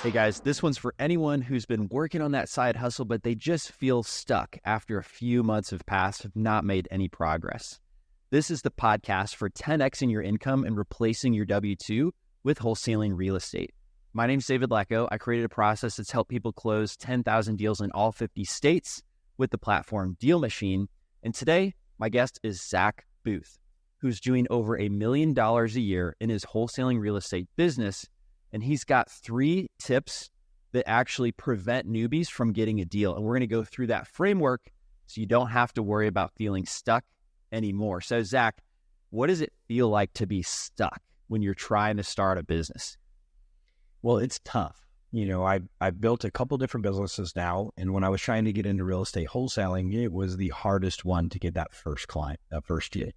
Hey guys, this one's for anyone who's been working on that side hustle, but they just feel stuck after a few months have passed, have not made any progress. This is the podcast for 10xing your income and replacing your W-2 with wholesaling real estate. My name's David Lecko. I created a process that's helped people close 10,000 deals in all 50 states with the platform DealMachine. And today, my guest is Zack Boothe, who's doing over $1 million a year in his wholesaling real estate business. And he's got 3 tips that actually prevent newbies from getting a deal. And we're going to go through that framework so you don't have to worry about feeling stuck anymore. So Zack, what does it feel like to be stuck when you're trying to start a business? Well, it's tough. You know, I've built a couple different businesses now. And when I was trying to get into real estate wholesaling, it was the hardest one to get that first client, that first deal.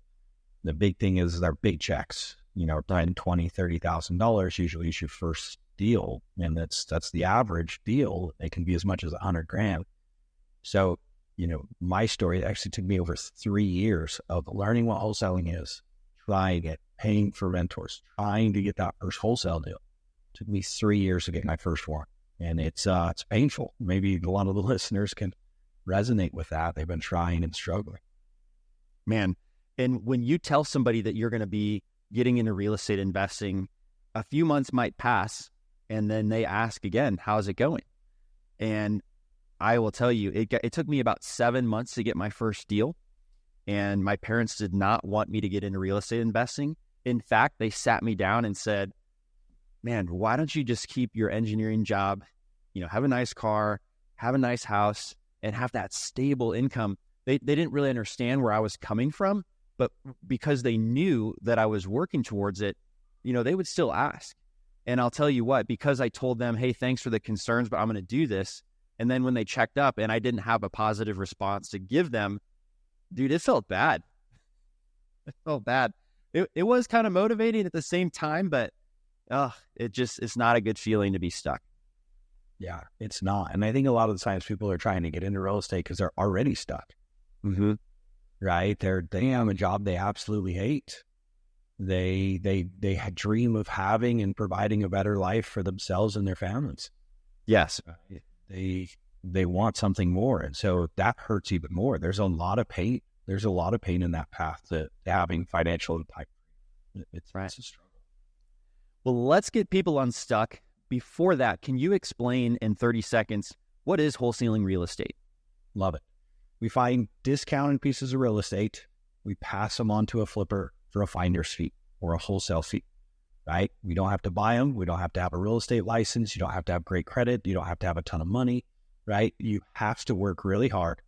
The big thing is they're big checks. You know, $10,000, $20,000, $30,000 usually is your first deal. And that's the average deal. It can be as much as $100,000. So, you know, my story actually took me over 3 years of learning what wholesaling is, trying it, paying for mentors, trying to get that first wholesale deal. It took me 3 years to get my first one. And it's painful. Maybe a lot of the listeners can resonate with that. They've been trying and struggling. Man, and when you tell somebody that you're going to be getting into real estate investing, a few months might pass and then they ask again, how's it going? And I will tell you, it took me about 7 months to get my first deal. And my parents did not want me to get into real estate investing. In fact, they sat me down and said, man, why don't you just keep your engineering job, you know, have a nice car, have a nice house, and have that stable income. They didn't really understand where I was coming from. But because they knew that I was working towards it, you know, they would still ask. And I'll tell you what, because I told them, hey, thanks for the concerns, but I'm going to do this. And then when they checked up and I didn't have a positive response to give them, dude, it felt bad. It felt bad. It was kind of motivating at the same time, but it's not a good feeling to be stuck. Yeah, it's not. And I think a lot of the times people are trying to get into real estate because they're already stuck. Mm-hmm. Right? They have a job they absolutely hate. They dream of having and providing a better life for themselves and their families. Yes. They want something more. And so that hurts even more. There's a lot of pain. There's a lot of pain in that path to having financial impact. It's a struggle. Well, let's get people unstuck. Before that, can you explain in 30 seconds, what is wholesaling real estate? Love it. We find discounted pieces of real estate. We pass them on to a flipper for a finder's fee or a wholesale fee, right? We don't have to buy them. We don't have to have a real estate license. You don't have to have great credit. You don't have to have a ton of money, right? You have to work really hard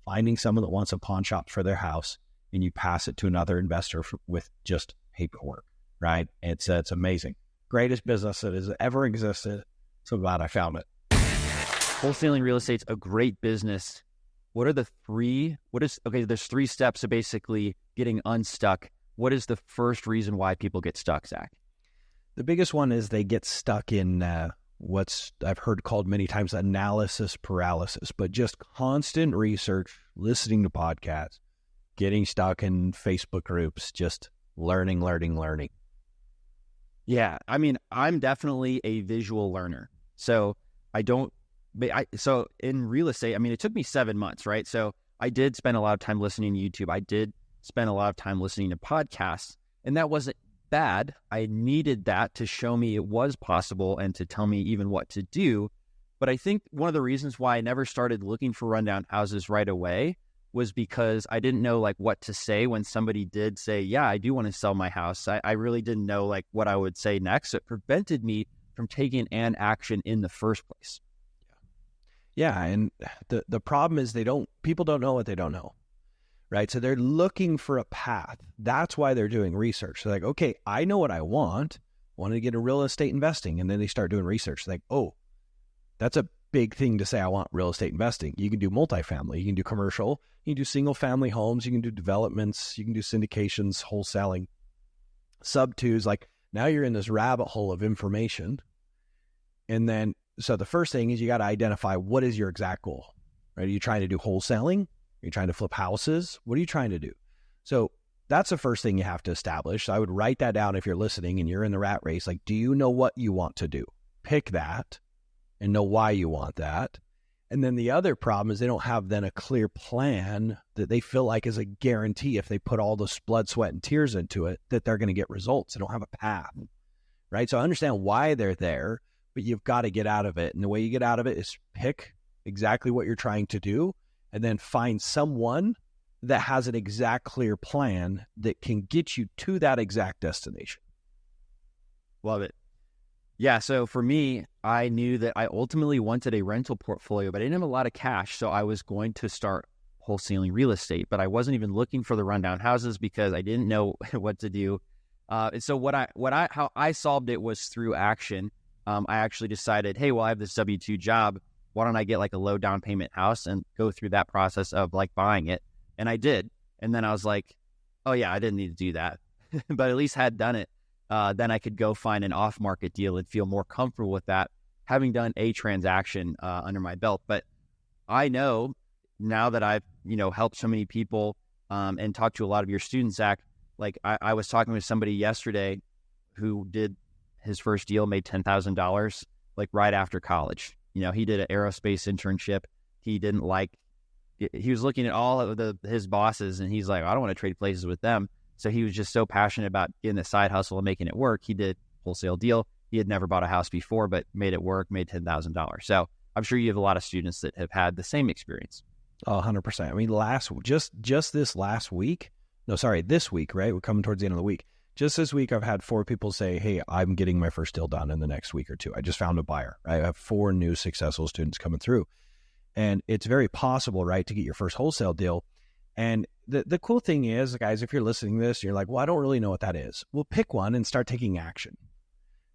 finding someone that wants a pawn shop for their house, and you pass it to another investor with just paperwork, right? It's amazing. Greatest business that has ever existed. So glad I found it. Wholesaling real estate's a great business. What are the 3? There's 3 steps to basically getting unstuck. What is the first reason why people get stuck, Zack? The biggest one is they get stuck in what's I've heard called many times analysis paralysis, but just constant research, listening to podcasts, getting stuck in Facebook groups, just learning. Yeah, I mean, I'm definitely a visual learner. So so in real estate, I mean, it took me 7 months, right? So I did spend a lot of time listening to YouTube. I did spend a lot of time listening to podcasts, and that wasn't bad. I needed that to show me it was possible and to tell me even what to do. But I think one of the reasons why I never started looking for rundown houses right away was because I didn't know like what to say when somebody did say, yeah, I do want to sell my house. I really didn't know like what I would say next. It prevented me from taking an action in the first place. Yeah, and the problem is people don't know what they don't know, right? So they're looking for a path. That's why they're doing research. They're like, okay, I know what I want. I want to get into real estate investing. And then they start doing research. Like, oh, that's a big thing to say, I want real estate investing. You can do multifamily. You can do commercial. You can do single family homes. You can do developments. You can do syndications, wholesaling, sub-twos. Like now you're in this rabbit hole of information. And then so the first thing is you got to identify what is your exact goal, right? Are you trying to do wholesaling? Are you trying to flip houses? What are you trying to do? So that's the first thing you have to establish. So I would write that down if you're listening and you're in the rat race. Like, do you know what you want to do? Pick that and know why you want that. And then the other problem is they don't have then a clear plan that they feel like is a guarantee if they put all this blood, sweat, and tears into it, that they're going to get results. They don't have a path, right? So I understand why they're there, but you've got to get out of it. And the way you get out of it is pick exactly what you're trying to do and then find someone that has an exact clear plan that can get you to that exact destination. Love it. Yeah, so for me, I knew that I ultimately wanted a rental portfolio, but I didn't have a lot of cash, so I was going to start wholesaling real estate, but I wasn't even looking for the rundown houses because I didn't know what to do. And so how I solved it was through action. I actually decided, hey, well, I have this W-2 job. Why don't I get like a low down payment house and go through that process of like buying it? And I did. And then I was like, oh yeah, I didn't need to do that, but at least had done it. Then I could go find an off-market deal and feel more comfortable with that, having done a transaction under my belt. But I know now that I've, helped so many people and talked to a lot of your students, Zach, like I was talking with somebody yesterday who did his first deal, made $10,000, like right after college. He did an aerospace internship. He was looking at all of his bosses and he's like, I don't want to trade places with them. So he was just so passionate about getting the side hustle and making it work. He did wholesale deal. He had never bought a house before, but made it work, made $10,000. So I'm sure you have a lot of students that have had the same experience. Oh, 100%. I mean, this week, right? We're coming towards the end of the week. Just this week, I've had 4 people say, hey, I'm getting my first deal done in the next week or 2. I just found a buyer. I have 4 new successful students coming through. And it's very possible, right, to get your first wholesale deal. And the cool thing is, guys, if you're listening to this, you're like, well, I don't really know what that is. Well, pick one and start taking action,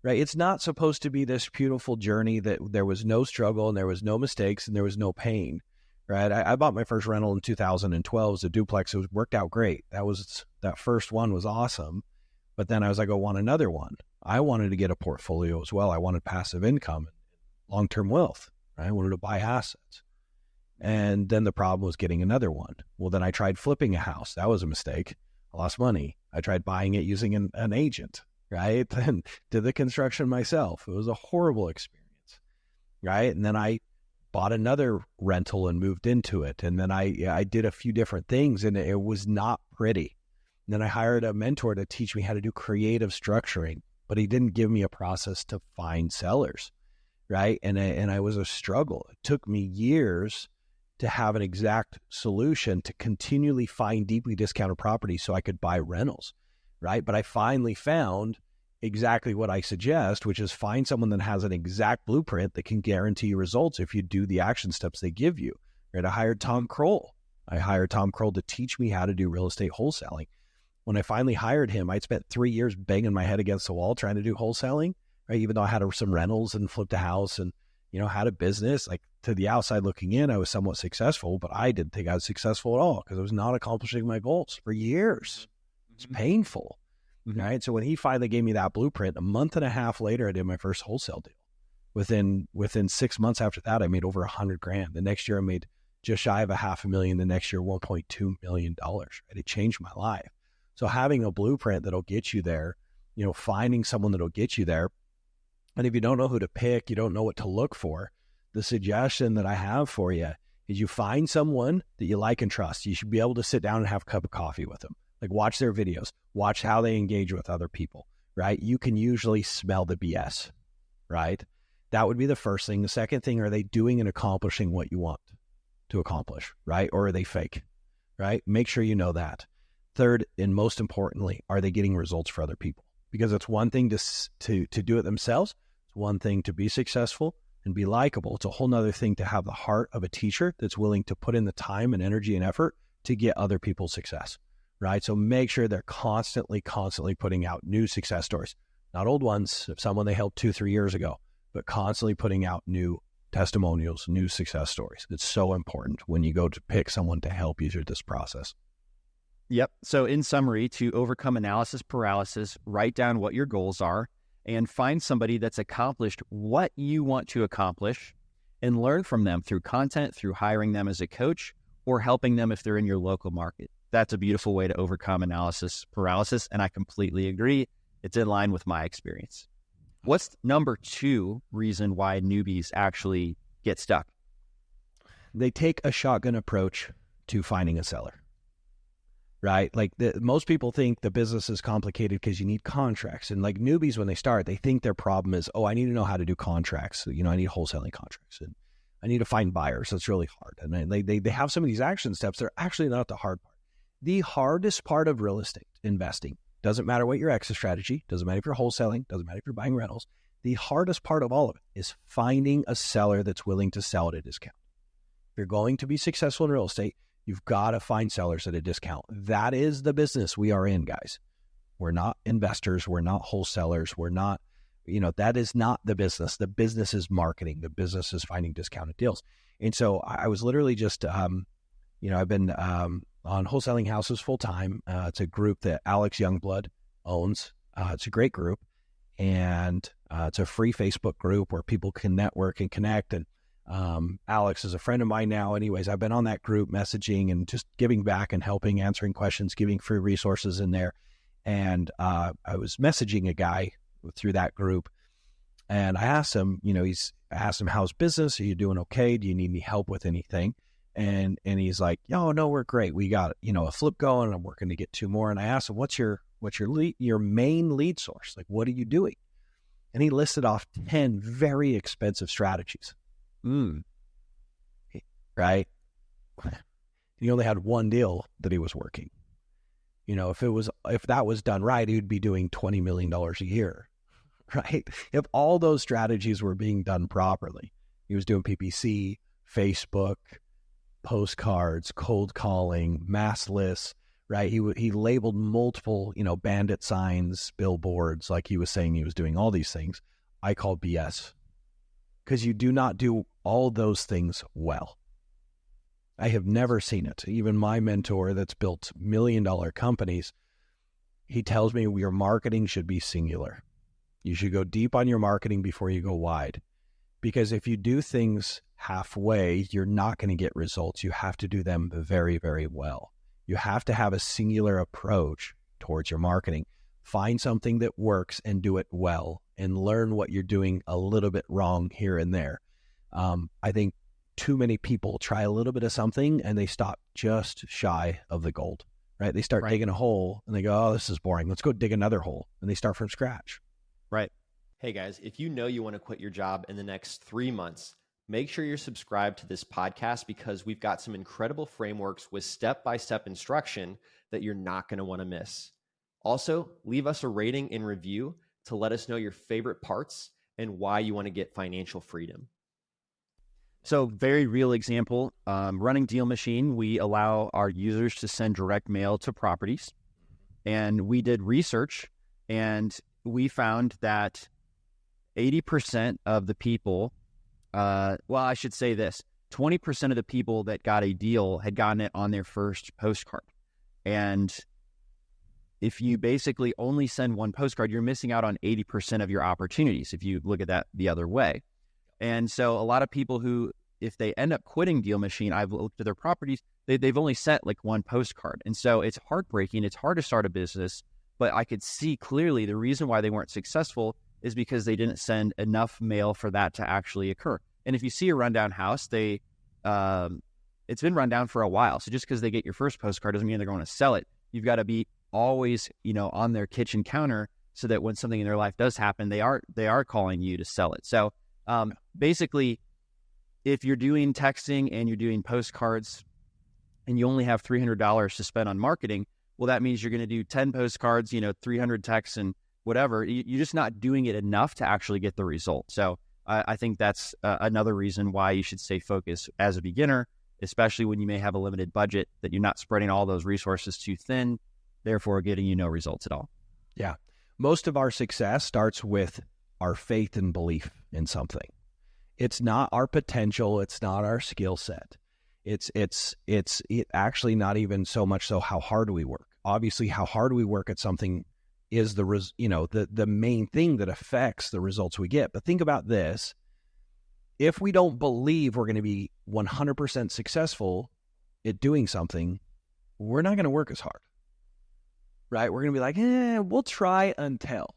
right? It's not supposed to be this beautiful journey that there was no struggle and there was no mistakes and there was no pain, right? I bought my first rental in 2012. It was a duplex. It worked out great. That first one was awesome. But then I was like, I want another one. I wanted to get a portfolio as well. I wanted passive income, long-term wealth, right? I wanted to buy assets. And then the problem was getting another one. Well, then I tried flipping a house. That was a mistake. I lost money. I tried buying it using an agent, right? And did the construction myself. It was a horrible experience, right? And then I bought another rental and moved into it. And then I did a few different things and it was not pretty. And then I hired a mentor to teach me how to do creative structuring, but he didn't give me a process to find sellers, right? And I was a struggle. It took me years to have an exact solution to continually find deeply discounted properties so I could buy rentals, right? But I finally found exactly what I suggest, which is find someone that has an exact blueprint that can guarantee you results if you do the action steps they give you, right? I hired Tom Kroll to teach me how to do real estate wholesaling. When I finally hired him, I'd spent 3 years banging my head against the wall trying to do wholesaling, right? Even though I had some rentals and flipped a house and, had a business, like to the outside looking in, I was somewhat successful, but I didn't think I was successful at all because I was not accomplishing my goals for years. It's painful, right? So when he finally gave me that blueprint, a month and a half later, I did my first wholesale deal. Within 6 months after that, I made over $100,000. The next year I made just shy of $500,000. The next year, $1.2 million, right? It changed my life. So having a blueprint that'll get you there, finding someone that'll get you there. And if you don't know who to pick, you don't know what to look for, the suggestion that I have for you is you find someone that you like and trust. You should be able to sit down and have a cup of coffee with them. Like watch their videos, watch how they engage with other people, right? You can usually smell the BS, right? That would be the first thing. The second thing, are they doing and accomplishing what you want to accomplish, right? Or are they fake, right? Make sure you know that. Third, and most importantly, are they getting results for other people? Because it's one thing to do it themselves. It's one thing to be successful and be likable. It's a whole nother thing to have the heart of a teacher that's willing to put in the time and energy and effort to get other people's success, right? So make sure they're constantly putting out new success stories, not old ones of someone they helped 2-3 years ago, but constantly putting out new testimonials, new success stories. It's so important when you go to pick someone to help you through this process. Yep. So in summary, to overcome analysis paralysis, write down what your goals are and find somebody that's accomplished what you want to accomplish and learn from them through content, through hiring them as a coach or helping them if they're in your local market. That's a beautiful way to overcome analysis paralysis. And I completely agree. It's in line with my experience. What's number 2 reason why newbies actually get stuck? They take a shotgun approach to finding a seller, right? Like most people think the business is complicated because you need contracts. And like newbies, when they start, they think their problem is, oh, I need to know how to do contracts. So, I need wholesaling contracts and I need to find buyers. That's really hard. And they have some of these action steps. They're actually not the hard part. The hardest part of real estate investing, doesn't matter what your exit strategy, doesn't matter if you're wholesaling, doesn't matter if you're buying rentals. The hardest part of all of it is finding a seller that's willing to sell at a discount. If you're going to be successful in real estate, you've got to find sellers at a discount. That is the business we are in, guys. We're not investors. We're not wholesalers. We're not, that is not the business. The business is marketing. The business is finding discounted deals. And so I was literally just, I've been on Wholesaling Houses full time. It's a group that Alex Youngblood owns. It's a great group. And it's a free Facebook group where people can network and connect. And Alex is a friend of mine now. Anyways, I've been on that group messaging and just giving back and helping, answering questions, giving free resources in there. And I was messaging a guy through that group and I asked him, I asked him, how's business? Are you doing okay? Do you need any help with anything? And he's like, oh, no, we're great. We got, a flip going. I'm working to get 2 more. And I asked him, what's your main lead source? Like, what are you doing? And he listed off 10 very expensive strategies. Right? He only had 1 deal that he was working. If that was done right, he would be doing $20 million a year, right? If all those strategies were being done properly, he was doing PPC, Facebook, postcards, cold calling, mass lists, right? He labeled multiple, bandit signs, billboards, like he was saying he was doing all these things. I call BS because you do not do all those things well. I have never seen it. Even my mentor that's built $1 million companies, he tells me your marketing should be singular. You should go deep on your marketing before you go wide. Because if you do things halfway, you're not going to get results. You have to do them very, very well. You have to have a singular approach towards your marketing. Find something that works and do it well and learn what you're doing a little bit wrong here and there. I think too many people try a little bit of something and they stop just shy of the gold, right? They start digging a hole and they go, oh, this is boring. Let's go dig another hole. And they start from scratch. Right. Hey guys, if you know you want to quit your job in the next 3 months, make sure you're subscribed to this podcast because we've got some incredible frameworks with step-by-step instruction that you're not going to want to miss. Also, leave us a rating and review to let us know your favorite parts and why you want to get financial freedom. So very real example, running DealMachine, we allow our users to send direct mail to properties. And we did research and we found that 80% of the people, I should say this, 20% of the people that got a deal had gotten it on their first postcard. And if you basically only send 1 postcard, you're missing out on 80% of your opportunities if you look at that the other way. And so a lot of people who, if they end up quitting DealMachine, I've looked at their properties, they've only sent like 1 postcard. And so it's heartbreaking. It's hard to start a business, but I could see clearly the reason why they weren't successful is because they didn't send enough mail for that to actually occur. And if you see a rundown house, it's been run down for a while. So just because they get your first postcard doesn't mean they're going to sell it. You've got to be always, on their kitchen counter so that when something in their life does happen, they are calling you to sell it. So basically, if you're doing texting and you're doing postcards and you only have $300 to spend on marketing, well, that means you're going to do 10 postcards, 300 texts and whatever. You're just not doing it enough to actually get the result. So I think that's another reason why you should stay focused as a beginner, especially when you may have a limited budget, that you're not spreading all those resources too thin, therefore getting no results at all. Yeah. Most of our success starts with our faith and belief in something. It's not our potential. It's not our skill set. It's actually not even so much so how hard we work. Obviously, how hard we work at something is the main thing that affects the results we get. But think about this. If we don't believe we're going to be 100% successful at doing something, we're not going to work as hard, right? We're going to be like, we'll try until.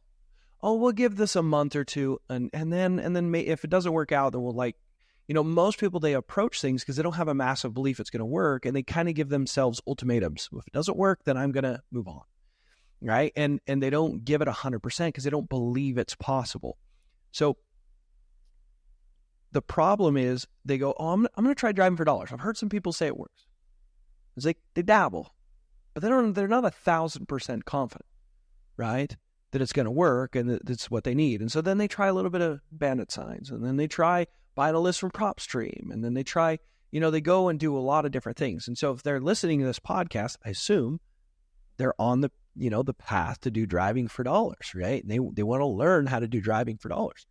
oh, we'll give this a month or two, and then if it doesn't work out, then we'll like, most people, they approach things because they don't have a massive belief it's going to work, and they kind of give themselves ultimatums. If it doesn't work, then I'm going to move on, right? And they don't give it 100% because they don't believe it's possible. So the problem is they go, oh, I'm going to try driving for dollars. I've heard some people say it works. It's like they dabble, but they're not 1,000% confident, right, that it's going to work and that it's what they need. And so then they try a little bit of bandit signs, and then they try buying a list from PropStream, and then they try, they go and do a lot of different things. And so if they're listening to this podcast, I assume they're on the, the path to do driving for dollars, right? And they want to learn how to do driving for dollars.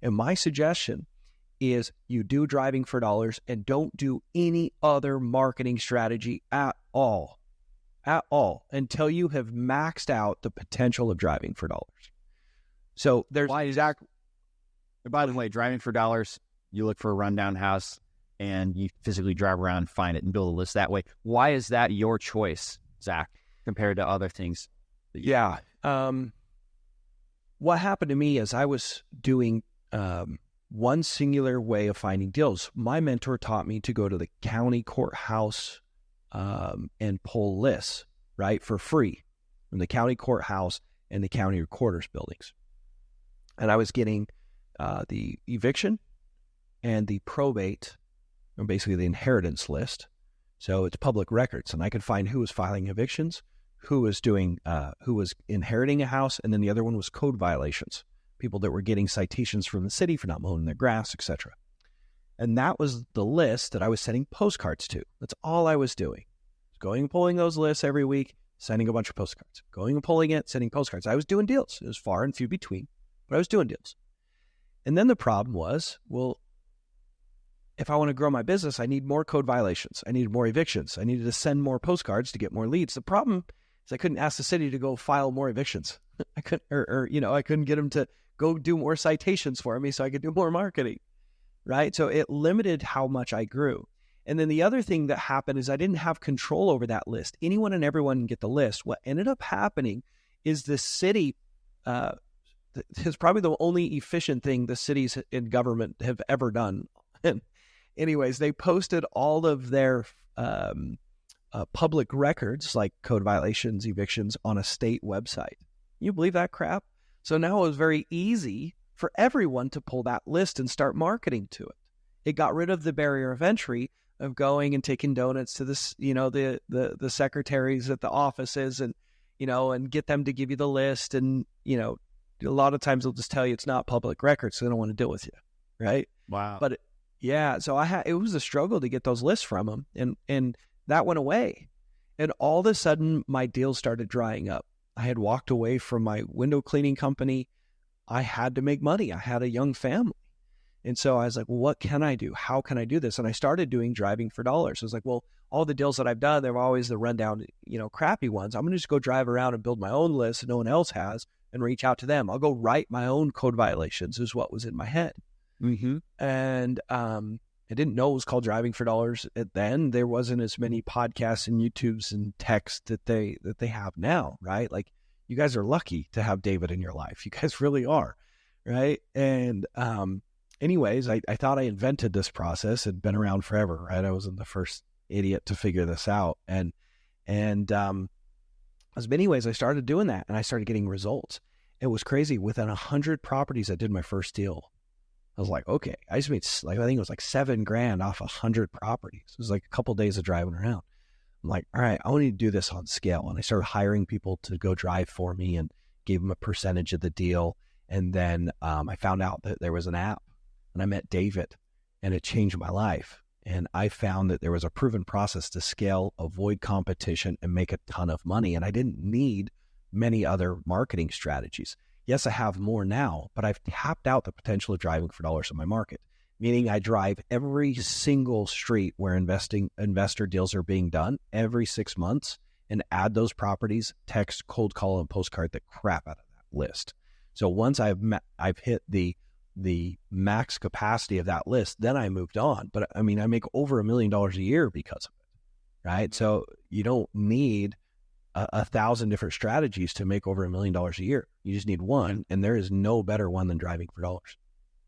And my suggestion is you do driving for dollars and don't do any other marketing strategy at all until you have maxed out the potential of driving for dollars. So there's Zach, by the way, driving for dollars, you look for a rundown house and you physically drive around, find it, and build a list that way. Why is that your choice, Zach, compared to other things? Yeah. What happened to me is I was doing one singular way of finding deals. My mentor taught me to go to the county courthouse and pull lists, right, for free from the county courthouse and the county recorder's buildings. And I was getting the eviction and the probate, or basically the inheritance list. So it's public records, and I could find who was filing evictions, who was inheriting a house, and then the other one was code violations, people that were getting citations from the city for not mowing their grass, etc. And that was the list that I was sending postcards to. That's all I was doing. Going and pulling those lists every week, sending a bunch of postcards. Going and pulling it, sending postcards. I was doing deals. It was far and few between, but I was doing deals. And then the problem was, well, if I want to grow my business, I need more code violations. I needed more evictions. I needed to send more postcards to get more leads. The problem is I couldn't ask the city to go file more evictions. I couldn't, I couldn't get them to go do more citations for me so I could do more marketing, right? So it limited how much I grew. And then the other thing that happened is I didn't have control over that list. Anyone and everyone can get the list. What ended up happening is the city, is probably the only efficient thing the cities in government have ever done. And anyways, they posted all of their public records, like code violations, evictions, on a state website. You believe that crap? So now it was very easy for everyone to pull that list and start marketing to it. It got rid of the barrier of entry of going and taking donuts to this, the secretaries at the offices and, and get them to give you the list. And, a lot of times they'll just tell you it's not public record, so they don't want to deal with you. Right. Wow. But so it was a struggle to get those lists from them, and that went away. And all of a sudden my deals started drying up. I had walked away from my window cleaning company. I had to make money. I had a young family. And so I was like, well, what can I do? How can I do this? And I started doing driving for dollars. I was like, well, all the deals that I've done, they're always the rundown, crappy ones. I'm going to just go drive around and build my own list that no one else has and reach out to them. I'll go write my own code violations is what was in my head. Mm-hmm. And I didn't know it was called driving for dollars. Then there wasn't as many podcasts and YouTubes and texts that they have now, right? Like, you guys are lucky to have David in your life. You guys really are, right? And anyways, I thought I invented this process. It'd been around forever, right? I wasn't the first idiot to figure this out. And anyways, I started doing that, and I started getting results. It was crazy. Within 100 properties, I did my first deal. I was like, okay, I just made I think it was like $7,000 off 100 properties. It was like a couple of days of driving around. I'm like, all right, I want to do this on scale. And I started hiring people to go drive for me and gave them a percentage of the deal. And then I found out that there was an app, and I met David, and it changed my life. And I found that there was a proven process to scale, avoid competition, and make a ton of money. And I didn't need many other marketing strategies. Yes, I have more now, but I've tapped out the potential of driving for dollars in my market, meaning I drive every single street where investor deals are being done every 6 months and add those properties, text, cold call, and postcard the crap out of that list. So once I've hit the max capacity of that list, then I moved on. But I mean, I make over $1 million a year because of it, right? So you don't need 1,000 different strategies to make over $1 million a year. You just need one, and there is no better one than driving for dollars.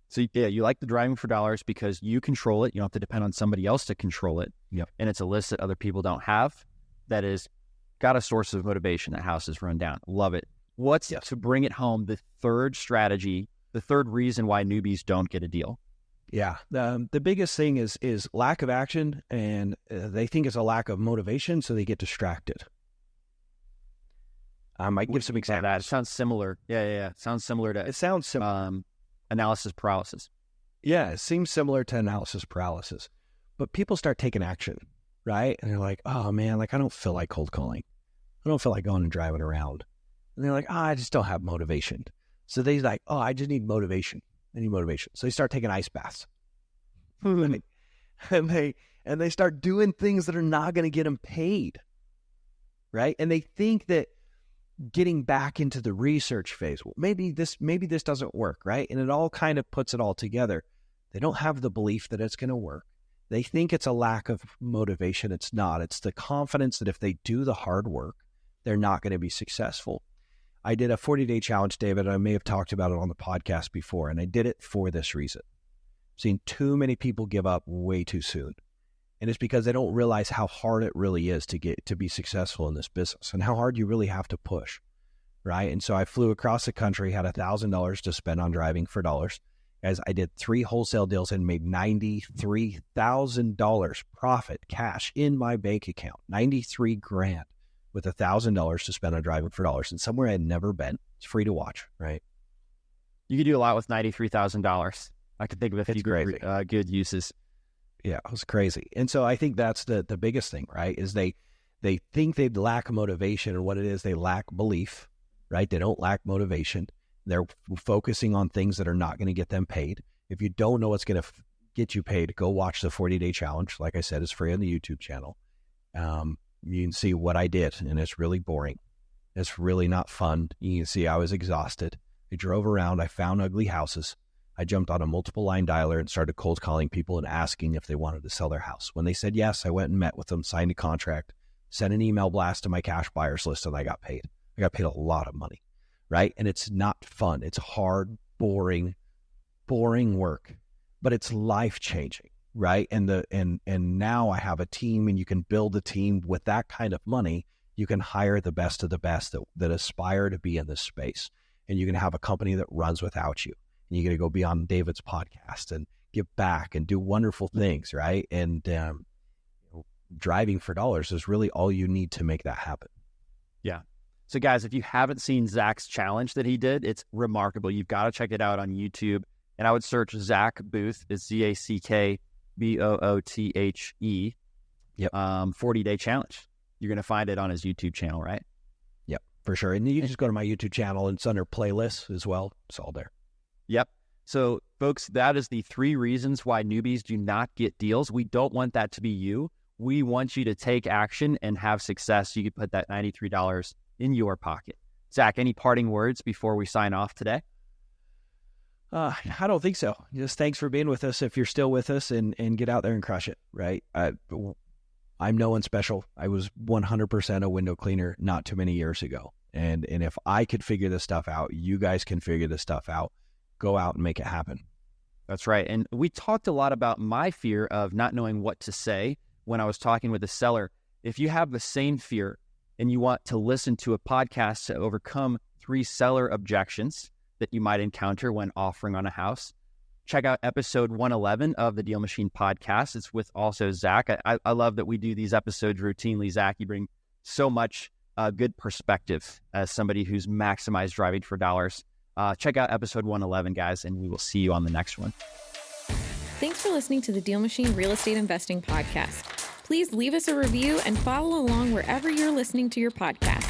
So yeah, you like the driving for dollars because you control it. You don't have to depend on somebody else to control it. Yep. And it's a list that other people don't have that is got a source of motivation that houses run down. Love it. What's to bring it home, the third strategy, the third reason why newbies don't get a deal? Yeah. The biggest thing is lack of action, and they think it's a lack of motivation, so they get distracted. I might give some examples. That. It sounds similar. Yeah. It sounds similar to... It sounds similar. Analysis paralysis. Yeah, it seems similar to analysis paralysis. But people start taking action, right? And they're like, oh, man, like I don't feel like cold calling. I don't feel like going and driving around. And they're like, I just don't have motivation. So they're like, oh, I just need motivation. I need motivation. So they start taking ice baths. and they start doing things that are not going to get them paid, right? And they think that getting back into the research phase, well, maybe this doesn't work, right? And it all kind of puts it all together. They don't have the belief that it's going to work. They think it's a lack of motivation. It's not. It's the confidence that if they do the hard work, they're not going to be successful. I did a 40-day challenge, David. I may have talked about it on the podcast before, and I did it for this reason. I've seen too many people give up way too soon. And it's because they don't realize how hard it really is to be successful in this business and how hard you really have to push, right? And so I flew across the country, had $1,000 to spend on driving for dollars. As I did 3 wholesale deals and made $93,000 profit cash in my bank account, $93,000 with $1,000 to spend on driving for dollars. And somewhere I'd never been. It's free to watch, right? You could do a lot with $93,000. I could think of a few good uses. Yeah, it was crazy. And so I think that's the biggest thing, right? Is they think they lack motivation, and what it is, they lack belief, right? They don't lack motivation. They're focusing on things that are not going to get them paid. If you don't know what's going to get you paid, go watch the 40-day challenge. Like I said, it's free on the YouTube channel. You can see what I did, and it's really boring. It's really not fun. You can see I was exhausted. I drove around. I found ugly houses. I jumped on a multiple line dialer and started cold calling people and asking if they wanted to sell their house. When they said yes, I went and met with them, signed a contract, sent an email blast to my cash buyers list, and I got paid. I got paid a lot of money, right? And it's not fun. It's hard, boring work, but it's life-changing, right? And now I have a team, and you can build a team with that kind of money. You can hire the best of the best that aspire to be in this space, and you can have a company that runs without you. And you're going to go be on David's podcast and give back and do wonderful things, right? And driving for dollars is really all you need to make that happen. Yeah. So guys, if you haven't seen Zack's challenge that he did, it's remarkable. You've got to check it out on YouTube. And I would search Zack Boothe. It's ZackBoothe. Yep. 40-day challenge. You're going to find it on his YouTube channel, right? Yep, for sure. And you can just go to my YouTube channel, and it's under playlists as well. It's all there. Yep. So folks, that is the 3 reasons why newbies do not get deals. We don't want that to be you. We want you to take action and have success. You could put that $93 in your pocket. Zack, any parting words before we sign off today? I don't think so. Just thanks for being with us. If you're still with us, and get out there and crush it, right? I'm no one special. I was 100% a window cleaner not too many years ago. And if I could figure this stuff out, you guys can figure this stuff out. Go out and make it happen. That's right. And we talked a lot about my fear of not knowing what to say when I was talking with the seller. If you have the same fear and you want to listen to a podcast to overcome 3 seller objections that you might encounter when offering on a house, check out episode 111 of the DealMachine podcast. It's with also Zack. I love that we do these episodes routinely. Zack, you bring so much good perspective as somebody who's maximized driving for dollars. Check out episode 111, guys, and we will see you on the next one. Thanks for listening to the DealMachine Real Estate Investing Podcast. Please leave us a review and follow along wherever you're listening to your podcast.